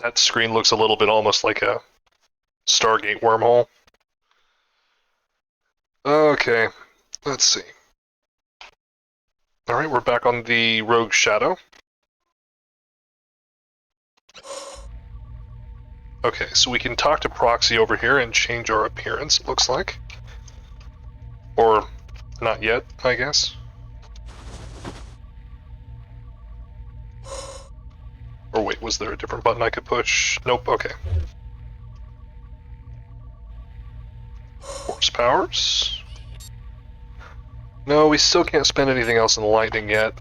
That screen looks a little bit almost like a Stargate wormhole. Okay, let's see. Alright, we're back on the Rogue Shadow. Okay, so we can talk to Proxy over here and change our appearance, it looks like. Or, not yet, I guess. Or wait, was there a different button I could push? Nope, okay. Force powers. No, we still can't spend anything else in the lightning yet.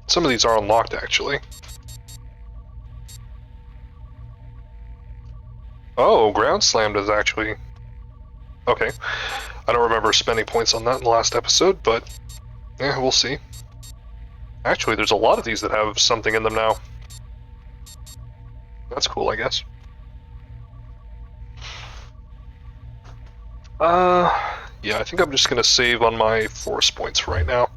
Some of these are unlocked, actually. Oh, Ground Slammed is actually... Okay. I don't remember spending points on that in the last episode, but... yeah, we'll see. Actually, there's a lot of these that have something in them now. That's cool, I guess. Yeah, I think I'm just gonna save on my force points for right now.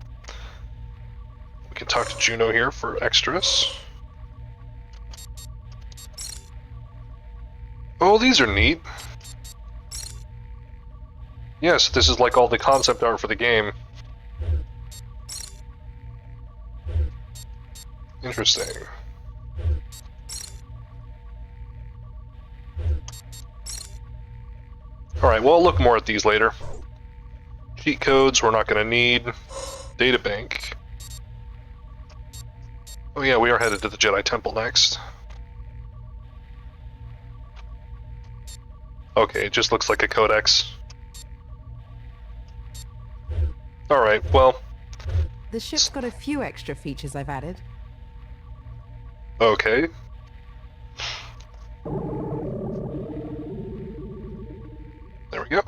We can talk to Juno here for extras. Oh, these are neat. Yes, this is like all the concept art for the game. Interesting. Alright, well, I'll look more at these later. Cheat codes we're not going to need. Databank. Oh yeah, we are headed to the Jedi Temple next. Okay, it just looks like a codex. Alright, well... The ship's got a few extra features I've added. Okay. There we go.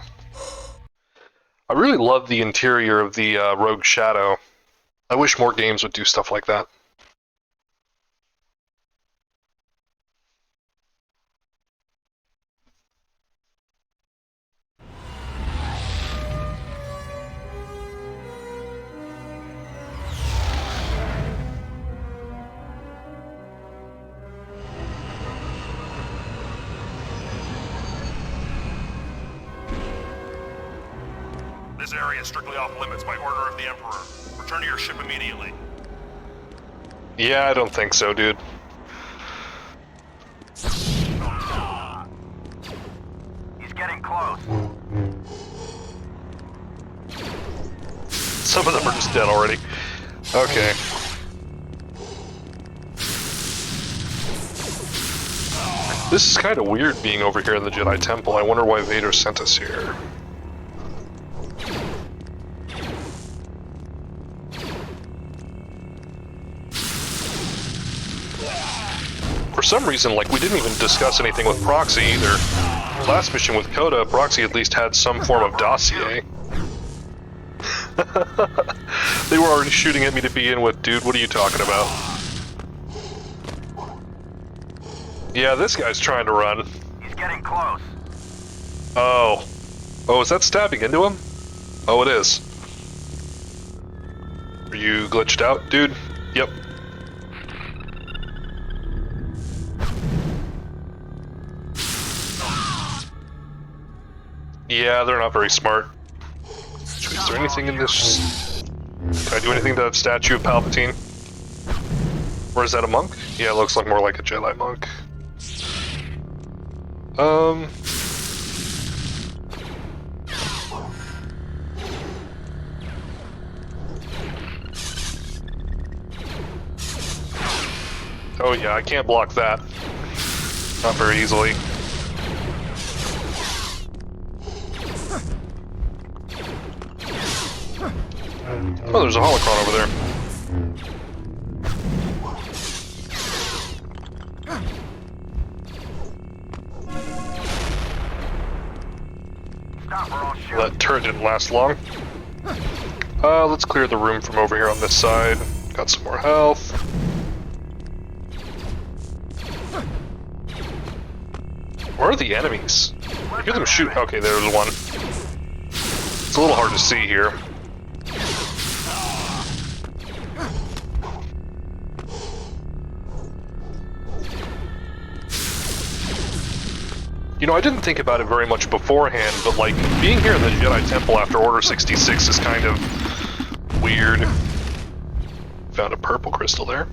I really love the interior of the Rogue Shadow. I wish more games would do stuff like that. This area is strictly off limits by order of the Emperor. Return to your ship immediately. Yeah, I don't think so, dude. He's getting close. Some of them are just dead already. Okay. This is kind of weird being over here in the Jedi Temple. I wonder why Vader sent us here. For some reason, like, we didn't even discuss anything with Proxy either. Last mission with Coda, Proxy at least had some form of dossier. They were already shooting at me to begin with, dude. What are you talking about? Yeah, this guy's trying to run. He's getting close. Oh. Oh, is that stabbing into him? Oh, it is. Are you glitched out, dude? Yep. Yeah, they're not very smart. Is there anything in this? Can I do anything to that statue of Palpatine? Or is that a monk? Yeah, it looks like more like a Jedi monk. Oh yeah, I can't block that. Not very easily. Oh, there's a holocron over there. Stop or I'll shoot. That turret didn't last long. Let's clear the room from over here on this side. Got some more health. Where are the enemies? I hear them shoot. Okay, there's one. It's a little hard to see here. You know, I didn't think about it very much beforehand, but like, being here in the Jedi Temple after Order 66 is kind of weird. Found a purple crystal there.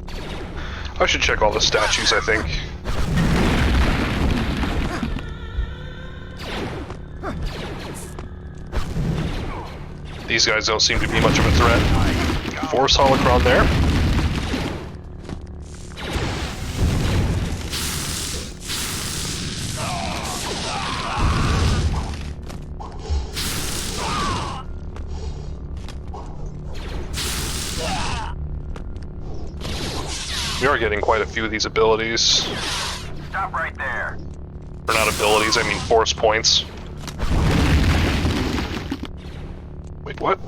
I should check all the statues, I think. These guys don't seem to be much of a threat. Force holocron there. We are getting quite a few of these abilities. Stop right there. Or not abilities, I mean force points. Wait, what?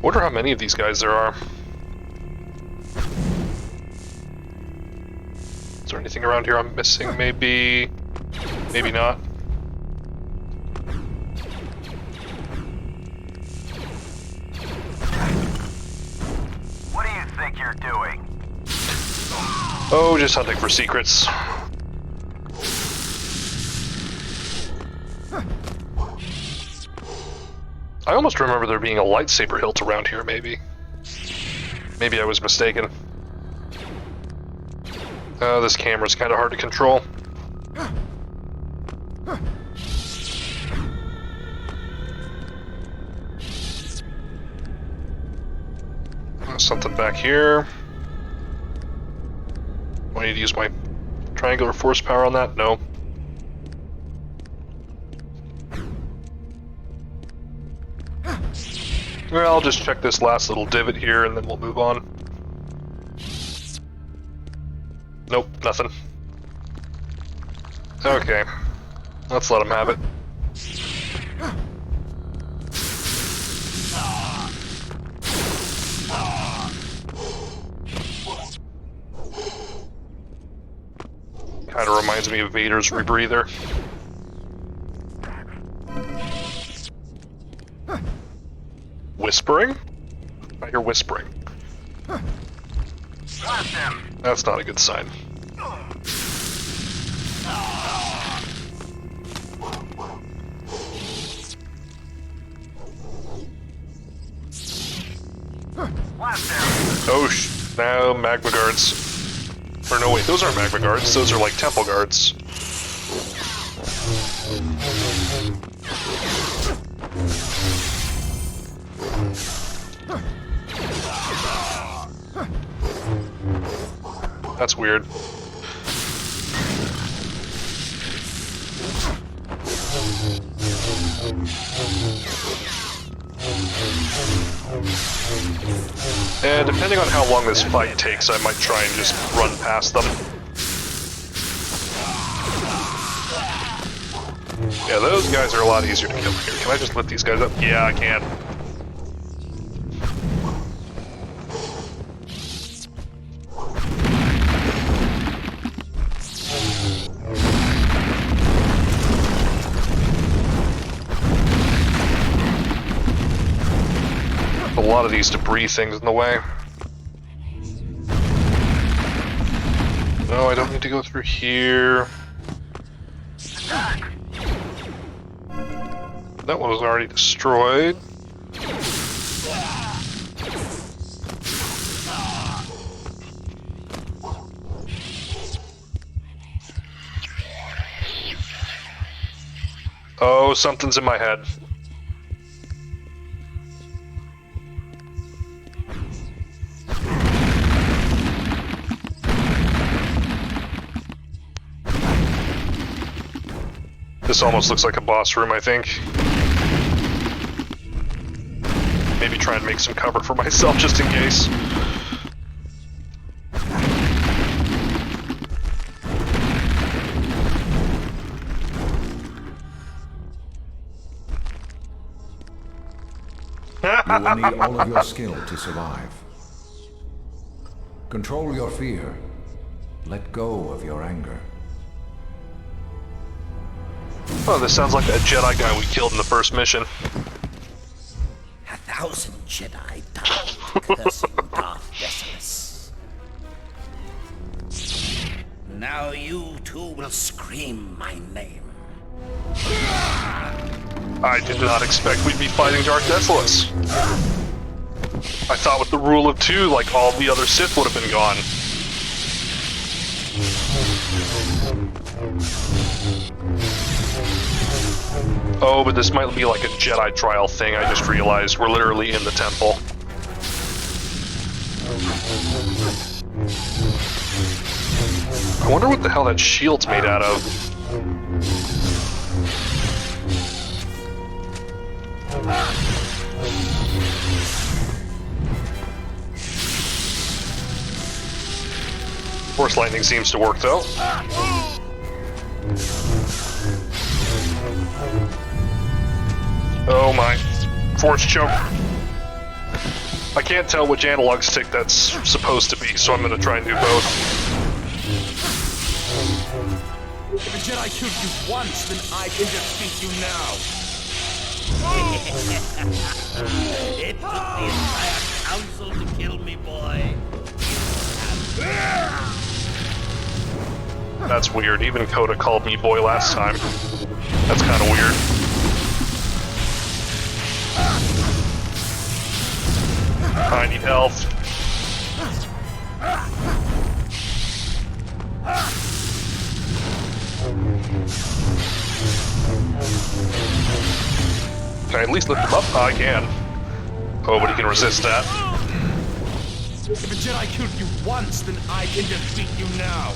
Wonder how many of these guys there are. Is there anything around here I'm missing? Maybe... maybe not. What do you think you're doing? Oh, just hunting for secrets. I almost remember there being a lightsaber hilt around here, maybe. Maybe I was mistaken. This camera's kind of hard to control. Something back here. Do I need to use my triangular force power on that? No. Well, I'll just check this last little divot here and then we'll move on. Nope, nothing. Okay. Let's let him have it. Kind of reminds me of Vader's rebreather. Whispering? I hear whispering. That's not a good sign. Oh, now magma guards. Or no, wait, those aren't magma guards. Those are like temple guards. That's weird. And depending on how long this fight takes, I might try and just run past them. Yeah, those guys are a lot easier to kill here. Can I just lift these guys up? Yeah, I can. A lot of these debris things in the way. No, I don't need to go through here. That one was already destroyed. Oh, something's in my head. This almost looks like a boss room, I think. Maybe try and make some cover for myself just in case. You will need all of your skill to survive. Control your fear Let go of your anger. Oh, this sounds like that Jedi guy we killed in the first mission. 1,000 Jedi died cursing Darth Decimus. Now you too will scream my name. I did not expect we'd be fighting Darth Decimus. I thought with the rule of 2, like, all the other Sith would have been gone. Oh, but this might be like a Jedi trial thing, I just realized. We're literally in the temple. I wonder what the hell that shield's made out of. Force lightning seems to work, though. Oh my. Force choke. I can't tell which analog stick that's supposed to be, so I'm gonna try and do both. If a Jedi killed you once, then I can defeat you now. It took the entire council to kill me, boy. That's weird. Even Coda called me boy last time. That's kind of weird. I need health. Can I at least lift him up? I can. Oh, but he can resist that. If a Jedi killed you once, then I can defeat you now.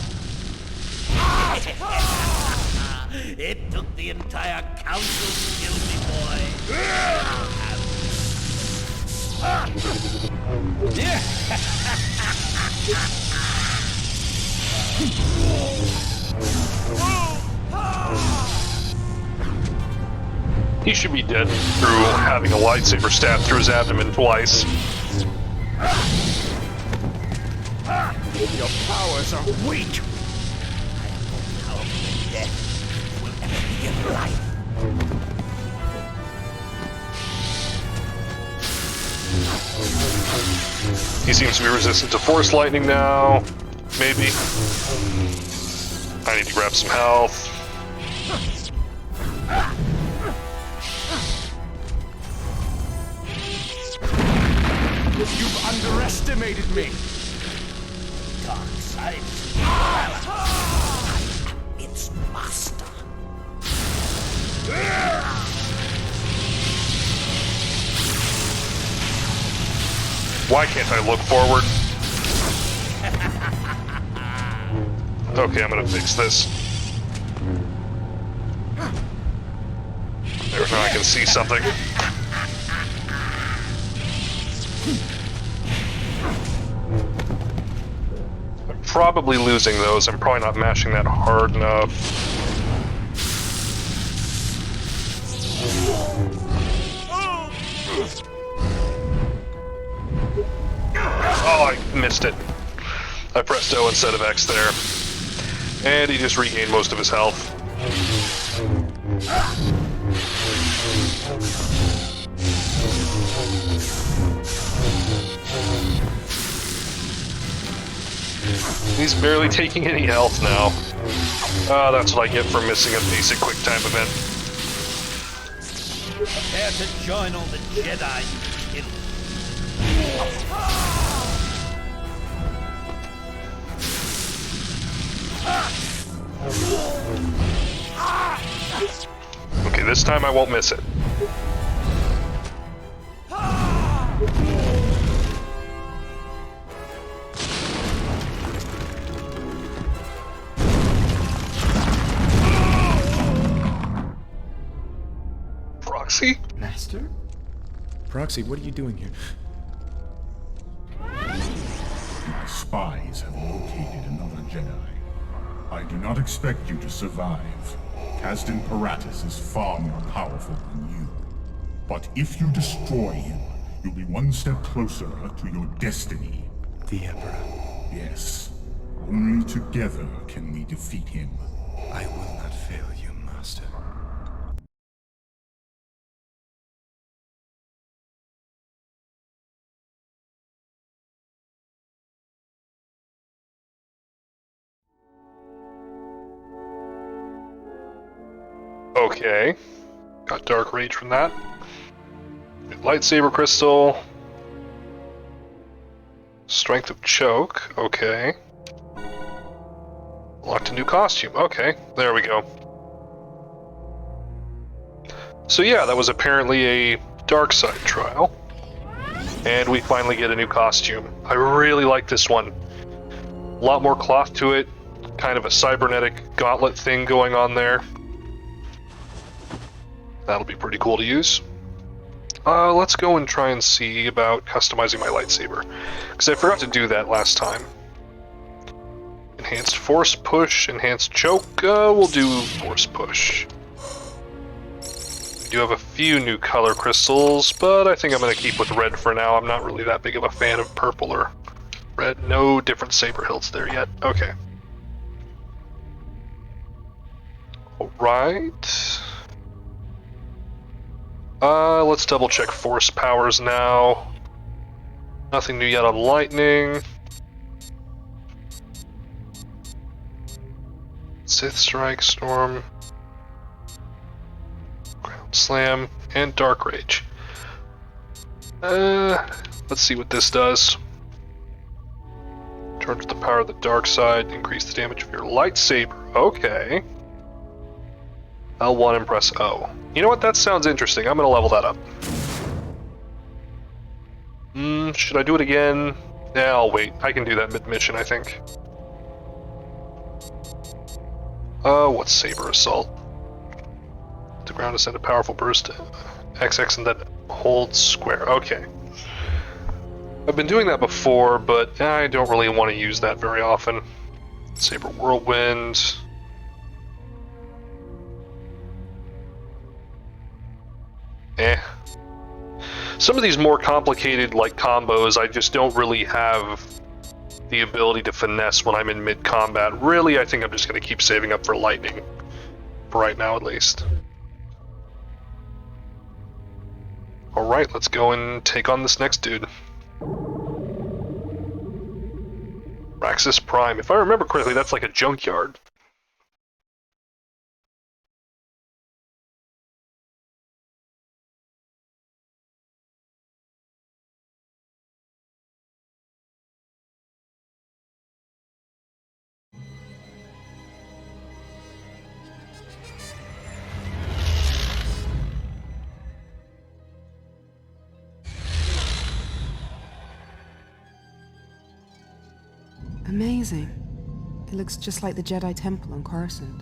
It took the entire council to kill me, boy. He should be dead through having a lightsaber stabbed through his abdomen twice. Your powers are weak. Death will ever be in life. He seems to be resistant to force lightning now. Maybe. I need to grab some health. You've underestimated me. Dark side. Its master. Why can't I look forward? Okay, I'm gonna fix this. There, now I can see something. I'm probably losing those. I'm probably not mashing that hard enough. Oh, I missed it. I pressed O instead of X there. And he just regained most of his health. He's barely taking any health now. That's what I get for missing a basic quick time event. Prepare to join all the Jedi you killed. Okay, this time I won't miss it. Proxy? Master? Proxy, what are you doing here? My spies have located another Jedi. I do not expect you to survive. Castan Paratus is far more powerful than you. But if you destroy him, you'll be one step closer to your destiny. The Emperor. Yes. Only together can we defeat him. I will not fail you, Master. Okay. Got Dark Rage from that. Lightsaber Crystal. Strength of Choke. Okay. Locked a new costume. Okay, there we go. So yeah, that was apparently a dark side trial. And we finally get a new costume. I really like this one. A lot more cloth to it. Kind of a cybernetic gauntlet thing going on there. That'll be pretty cool to use. Let's go and try and see about customizing my lightsaber. Because I forgot to do that last time. Enhanced Force Push, Enhanced Choke, we'll do Force Push. We do have a few new color crystals, but I think I'm going to keep with red for now. I'm not really that big of a fan of purple or red. No different saber hilts there yet. Okay. Alright. Let's double check force powers now. Nothing new yet on lightning. Sith Strike, Storm, Ground Slam, and Dark Rage. Let's see what this does. Charge the power of the dark side, increase the damage of your lightsaber. Okay. L1 and press O. You know what? That sounds interesting. I'm gonna level that up. Should I do it again? Yeah, I'll wait. I can do that mid-mission, I think. What's Saber Assault? The ground to send a powerful burst XX and then hold square. Okay. I've been doing that before, but I don't really want to use that very often. Saber Whirlwind. Some of these more complicated, like, combos, I just don't really have the ability to finesse when I'm in mid-combat. Really, I think I'm just going to keep saving up for lightning. For right now, at least. Alright, let's go and take on this next dude. Raxus Prime. If I remember correctly, that's like a junkyard. Amazing. It looks just like the Jedi Temple on Coruscant.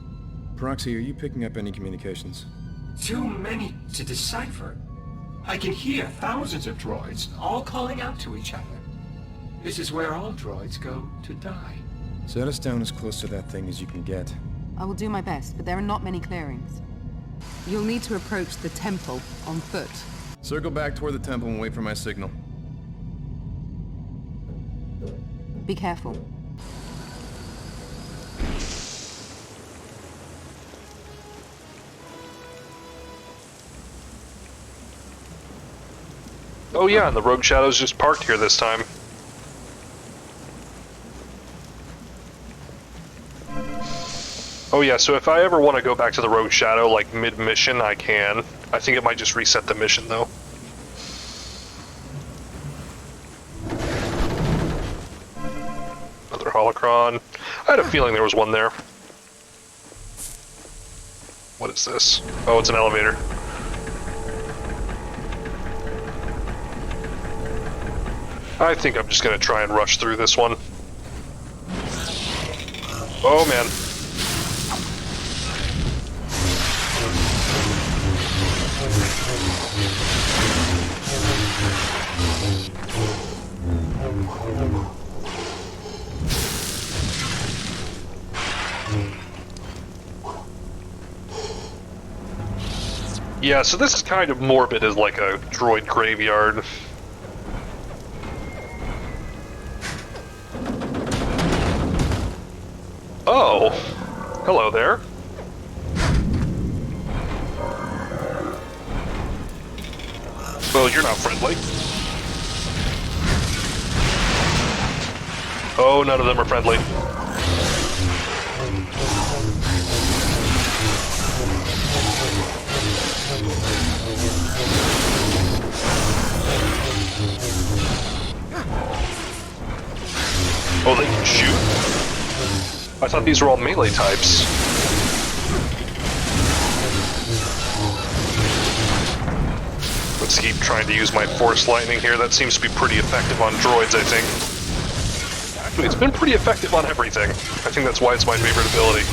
Proxy, are you picking up any communications? Too many to decipher. I can hear thousands of droids, all calling out to each other. This is where all droids go to die. Set us down as close to that thing as you can get. I will do my best, but there are not many clearings. You'll need to approach the temple on foot. Circle back toward the temple and wait for my signal. Be careful. Oh yeah, and the Rogue Shadow's just parked here this time. Oh yeah, so if I ever want to go back to the Rogue Shadow, like mid-mission, I can. I think it might just reset the mission, though. Another holocron. I had a feeling there was one there. What is this? Oh, it's an elevator. I think I'm just gonna try and rush through this one. Oh man. Yeah, so this is kind of morbid as like a droid graveyard. Oh, hello there. Well, you're not friendly. Oh, none of them are friendly. Oh, they can shoot? I thought these were all melee types. Let's keep trying to use my Force Lightning here. That seems to be pretty effective on droids, I think. Actually, it's been pretty effective on everything. I think that's why it's my favorite ability.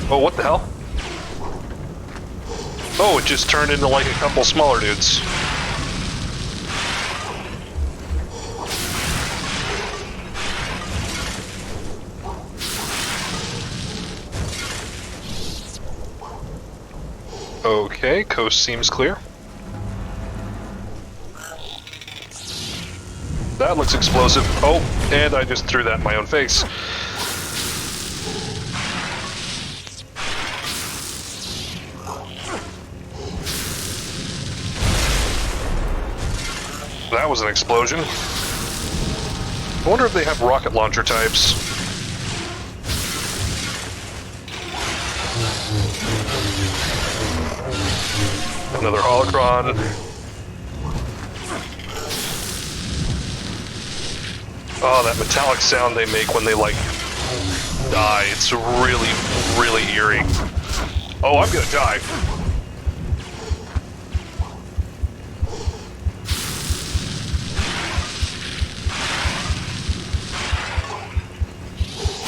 Oh, what the hell? Oh, it just turned into like a couple smaller dudes. Okay, coast seems clear. That looks explosive. Oh, and I just threw that in my own face. That was an explosion. I wonder if they have rocket launcher types. Another holocron. Oh, that metallic sound they make when they, like, die. It's really, really eerie. Oh, I'm gonna die.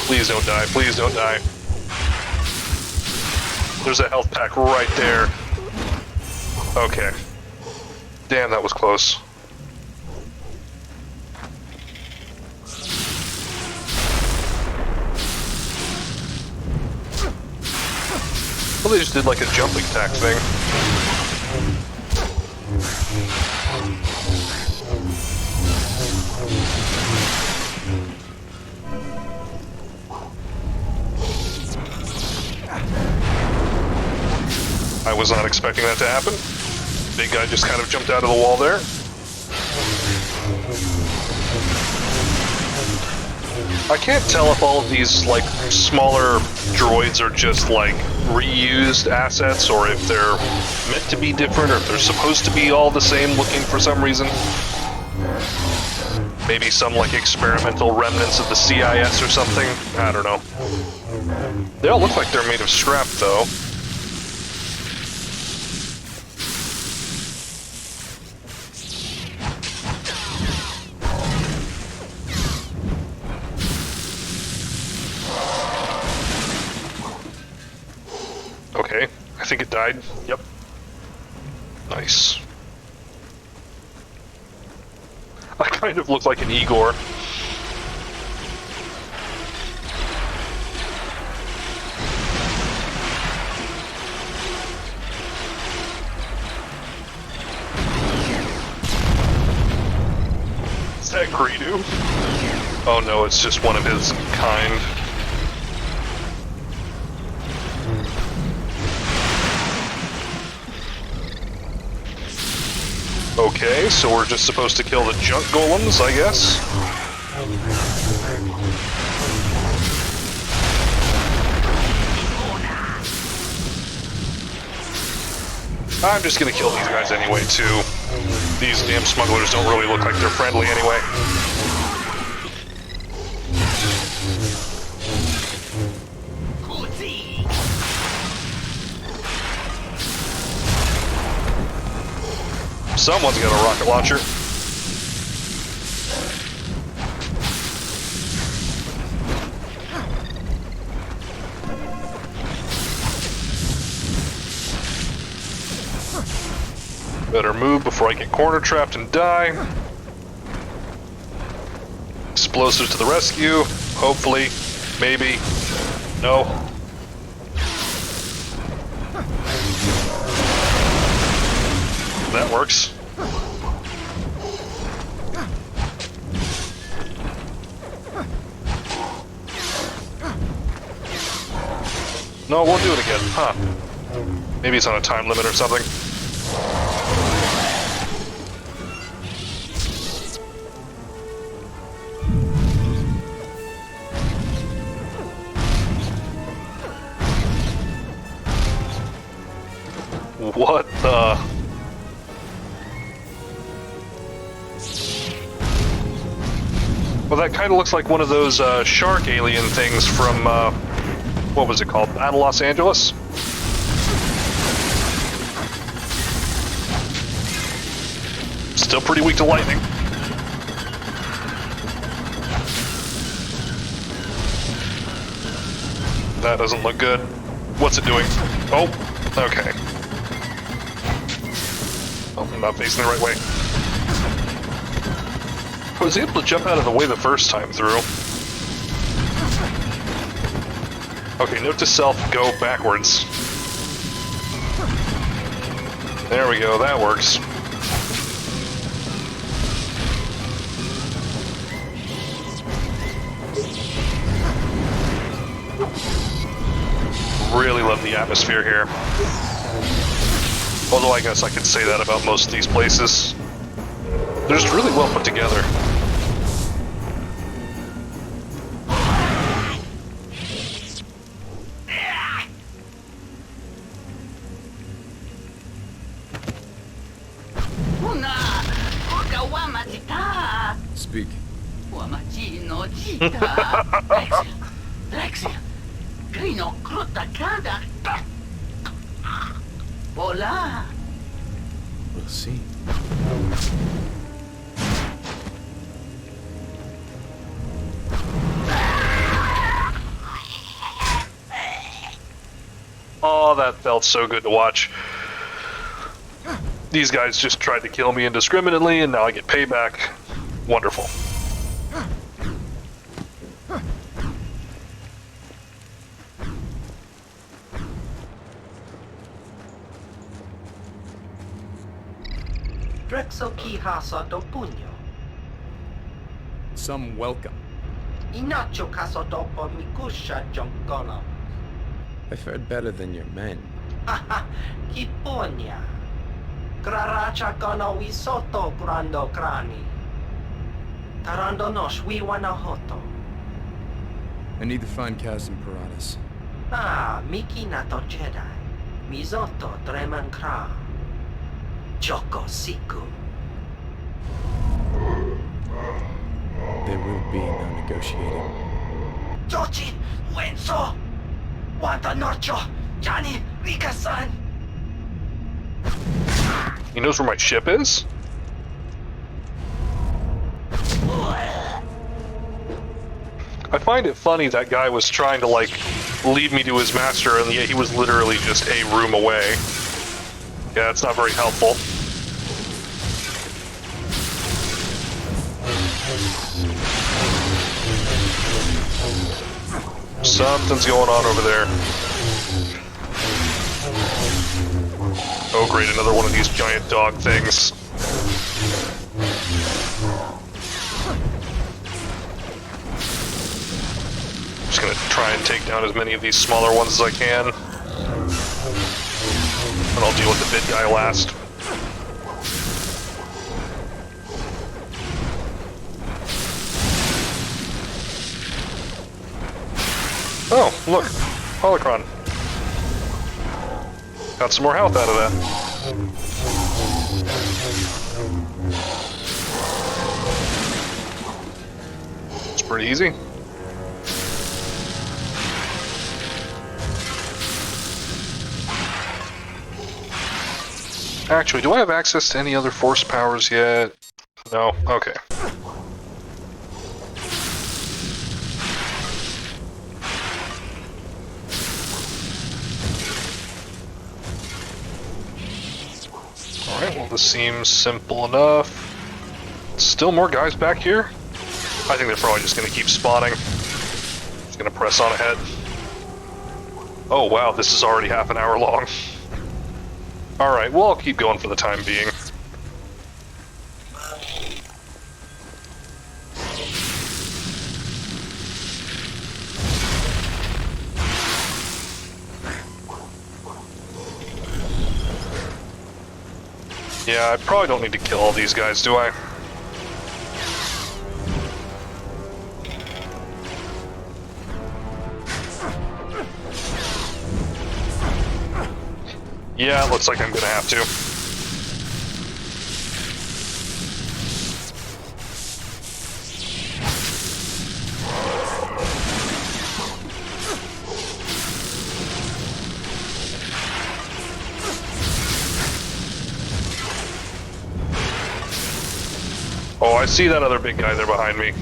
Please don't die. Please don't die. There's a health pack right there. Okay. Damn, that was close. Well, they just did like a jumping attack thing. I was not expecting that to happen. Big guy just kind of jumped out of the wall there. I can't tell if all of these, like, smaller droids are just, like, reused assets, or if they're meant to be different, or if they're supposed to be all the same looking for some reason. Maybe some, like, experimental remnants of the CIS or something. I don't know. They all look like they're made of scrap, though. Okay, I think it died. Yep. Nice. I kind of look like an Igor. Is that Greedo? Oh no, it's just one of his kind. Okay, so we're just supposed to kill the junk golems, I guess? I'm just gonna kill these guys anyway, too. These damn smugglers don't really look like they're friendly anyway. Someone's got a rocket launcher. Better move before I get corner trapped and die. Explosives to the rescue. Hopefully. Maybe. that works. No, it won't do it again. Huh. Maybe it's on a time limit or something. What the... Well, that kind of looks like one of those shark alien things from, what was it called? Battle Los Angeles? Still pretty weak to lightning. That doesn't look good. What's it doing? Oh, okay. Oh, I'm not facing the right way. I was able to jump out of the way the first time through. Okay, note to self, go backwards. There we go, that works. Really love the atmosphere here. Although I guess I could say that about most of these places. They're just really well put together. Speak. We'll see. Oh, that felt so good to watch. These guys just tried to kill me indiscriminately, and now I get payback. Wonderful. Drexo kiha soto puño. Some welcome. Inacho caso dopo mikusha jonkolo. I fared better than your men. Haha, kiponya. Graracha gono wi soto grando grani. Tarando nos wi wanahoto. I need to find Kaz and Paratus. Ah, Miki nato Jedi. Mizoto dreman kra. Joko siku. There will be no negotiating. Jochi, Wenso. Wanta Norcho, Johnny, Rika-san. He knows where my ship is? I find it funny that guy was trying to, like, lead me to his master, and yet he was literally just a room away. Yeah, it's not very helpful. Something's going on over there. Oh great, another one of these giant dog things. Just gonna try and take down as many of these smaller ones as I can. And I'll deal with the big guy last. Oh, look, Holocron. Got some more health out of that. It's pretty easy. Actually, do I have access to any other force powers yet? No? Okay. Alright, well this seems simple enough. Still more guys back here? I think they're probably just gonna keep spawning. Just gonna press on ahead. Oh wow, this is already half an hour long. Alright, well I'll keep going for the time being. Yeah, I probably don't need to kill all these guys, do I? Yeah, looks like I'm gonna have to. Oh, I see that other big guy there behind me.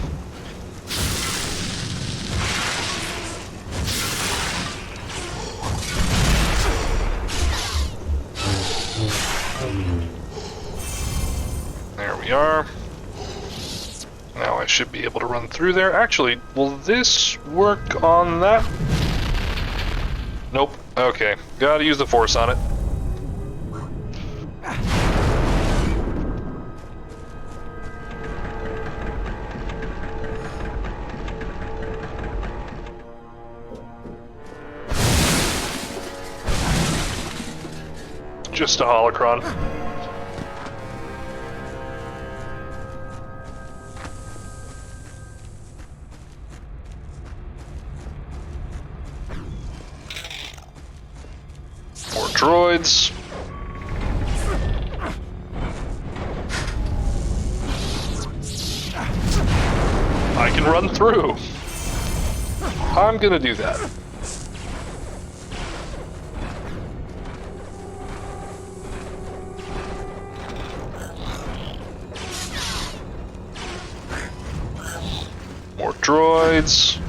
There we are. Now I should be able to run through there. Actually, will this work on that? Nope. Okay. Gotta use the force on it. Just a holocron. More droids. I can run through. I'm gonna do that. More droids.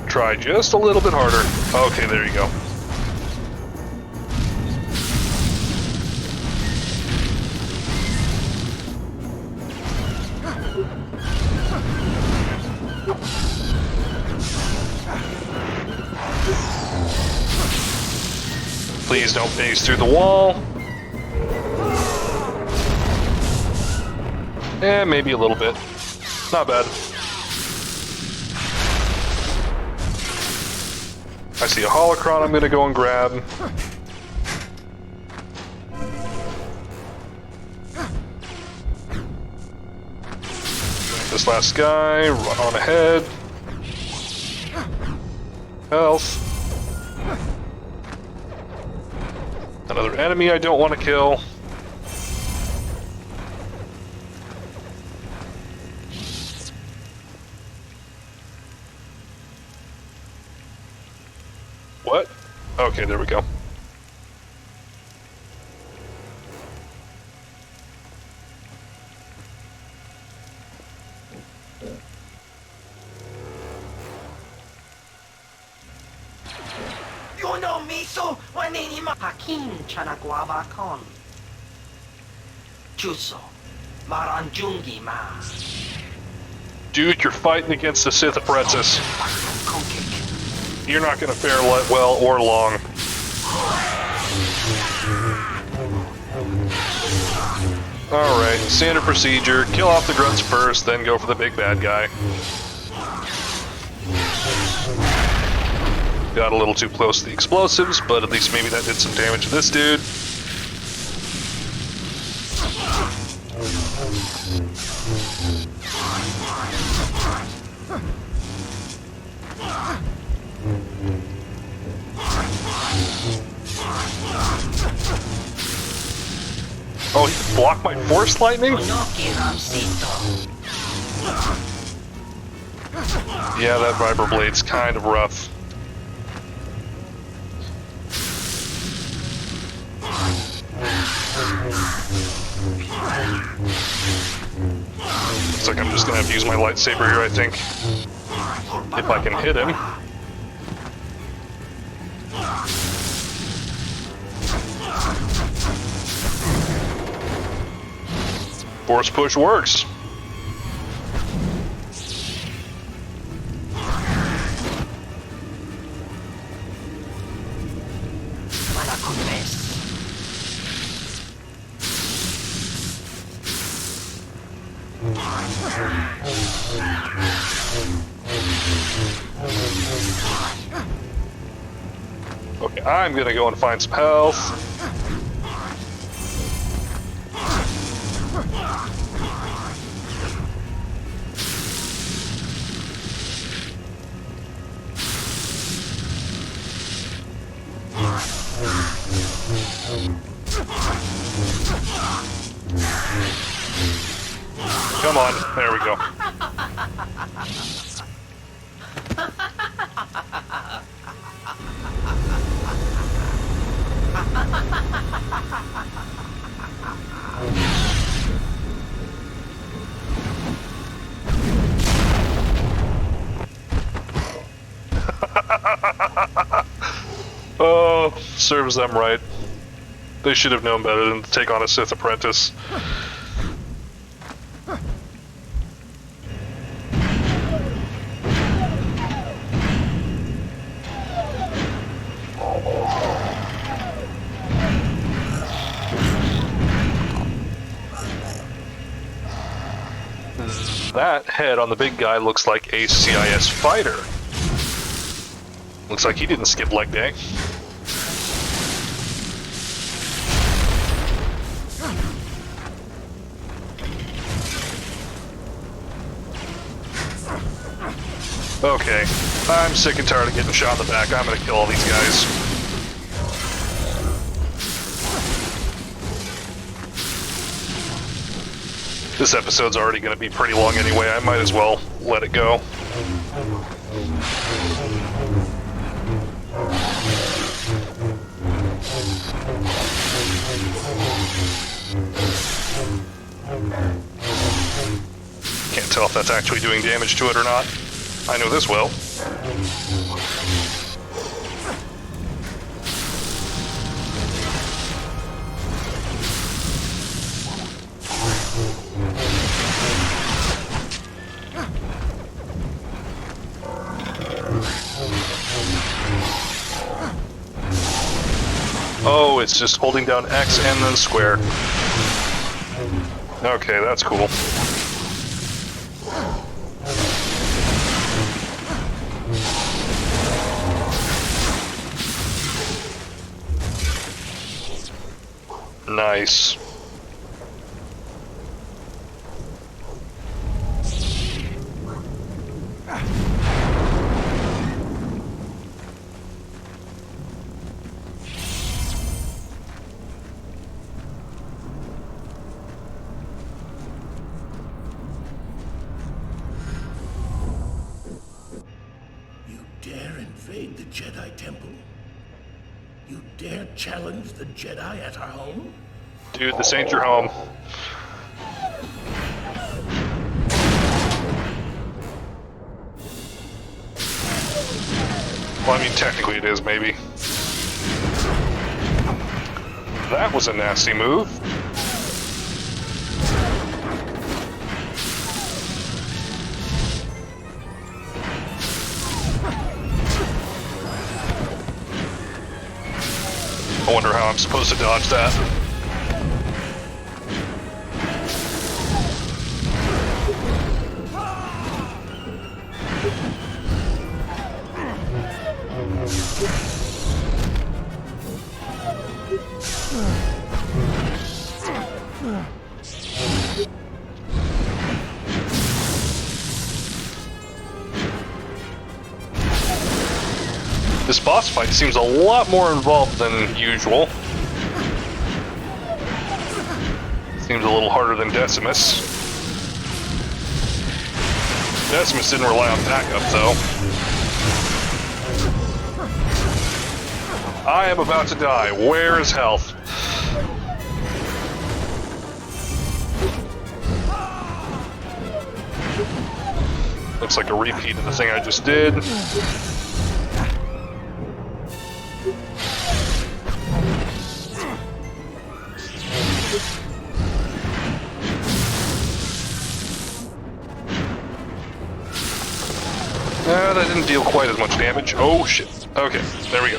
Try just a little bit harder. Okay, there you go. Please don't phase through the wall. Eh, maybe a little bit. Not bad. I see a holocron I'm gonna go and grab. This last guy, run on ahead. Health. Another enemy I don't want to kill. What? Okay, there we go. You know miso wanini ma hakin chanaguava con. Juso maranjungi ma. Dude, you're fighting against the Sith apprentice. You're not gonna fare well or long. Alright, standard procedure. Kill off the grunts first, then go for the big bad guy. Got a little too close to the explosives, but at least maybe that did some damage to this dude. block my force lightning? Onoki Ramsito. Yeah, that Vibra-Blade's kind of rough. Looks like I'm just gonna have to use my lightsaber here, I think. If I can hit him. Force push works. Okay, I'm gonna go and find some health. Come on, there we go. Oh, serves them right. They should have known better than to take on a Sith apprentice. That head on the big guy looks like a CIS fighter. Looks like he didn't skip leg day. Okay, I'm sick and tired of getting shot in the back. I'm gonna kill all these guys. This episode's already gonna be pretty long anyway. I might as well let it go. Can't tell if that's actually doing damage to it or not. I know this will. Oh, it's just holding down X and then square. Okay, that's cool. Nice. You dare invade the Jedi Temple? You dare challenge the Jedi at our home? Dude, this ain't your home. Well, I mean, technically it is, maybe. That was a nasty move. I wonder how I'm supposed to dodge that. This boss fight seems a lot more involved than usual. Seems a little harder than Decimus. Decimus didn't rely on backup, though. I am about to die. Where is health? Looks like a repeat of the thing I just did. That didn't deal quite as much damage. Oh shit. Okay, there we go.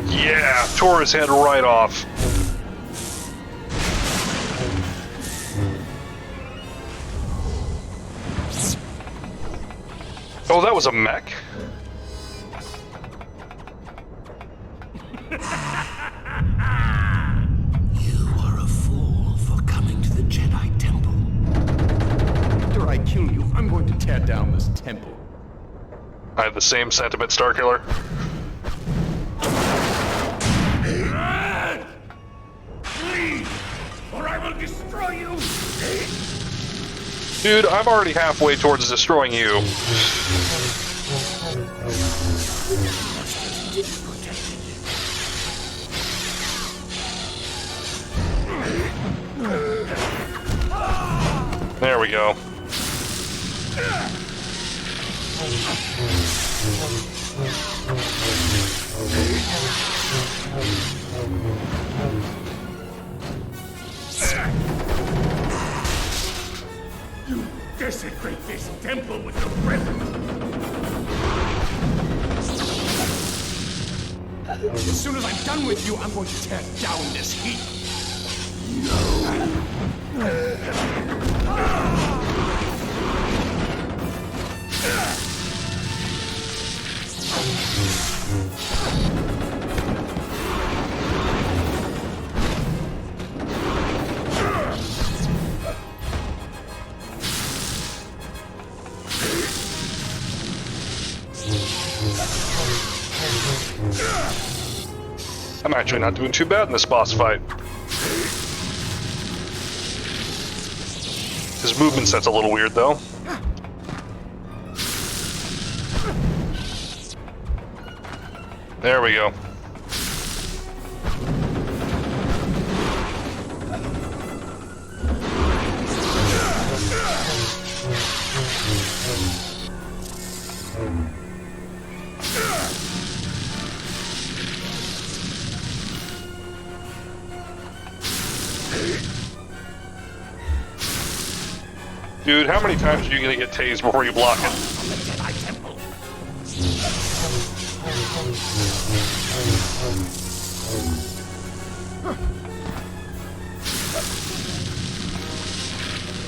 Yeah, tore his head right off. Oh, that was a mech. You are a fool for coming to the Jedi Temple. After I kill you, I'm going to tear down this temple. I have the same sentiment, Starkiller. Leave, or I will destroy you! Dude, I'm already halfway towards destroying you. There we go. You desecrate this temple with your presence! As soon as I'm done with you, I'm going to tear down this heap. I'm actually not doing too bad in this boss fight. His movement set's a little weird, though. There we go. Dude, how many times are you gonna get tased before you block it?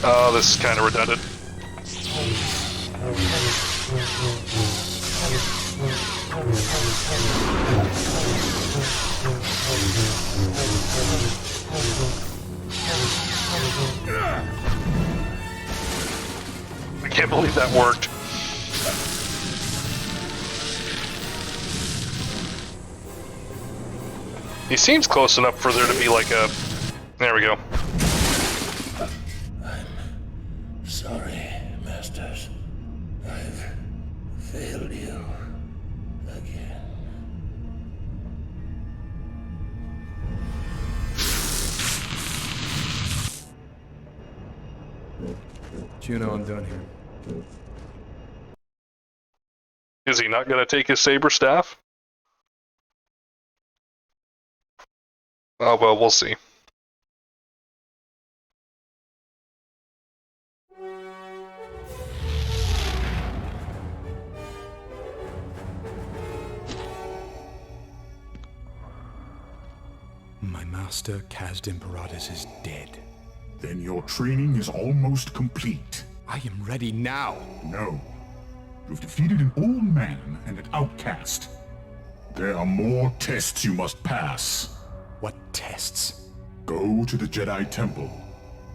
Oh, this is kind of redundant. I can't believe that worked. He seems close enough for there to be like a... There we go. I'm sorry, Masters. I've failed you again. Juno, I'm done here. Is he not gonna take his saber staff? Oh, well, we'll see. My master, Kazd Imperatus, is dead. Then your training is almost complete. I am ready now. No. You've defeated an old man and an outcast. There are more tests you must pass. What tests? Go to the Jedi Temple.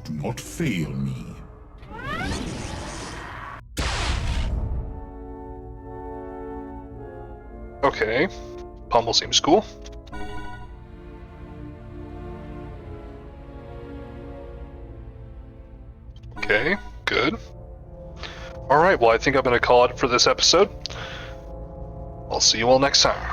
Do not fail me. Okay. Pummel seems cool. Okay, good. Alright, well I think I'm going to call it for this episode. I'll see you all next time.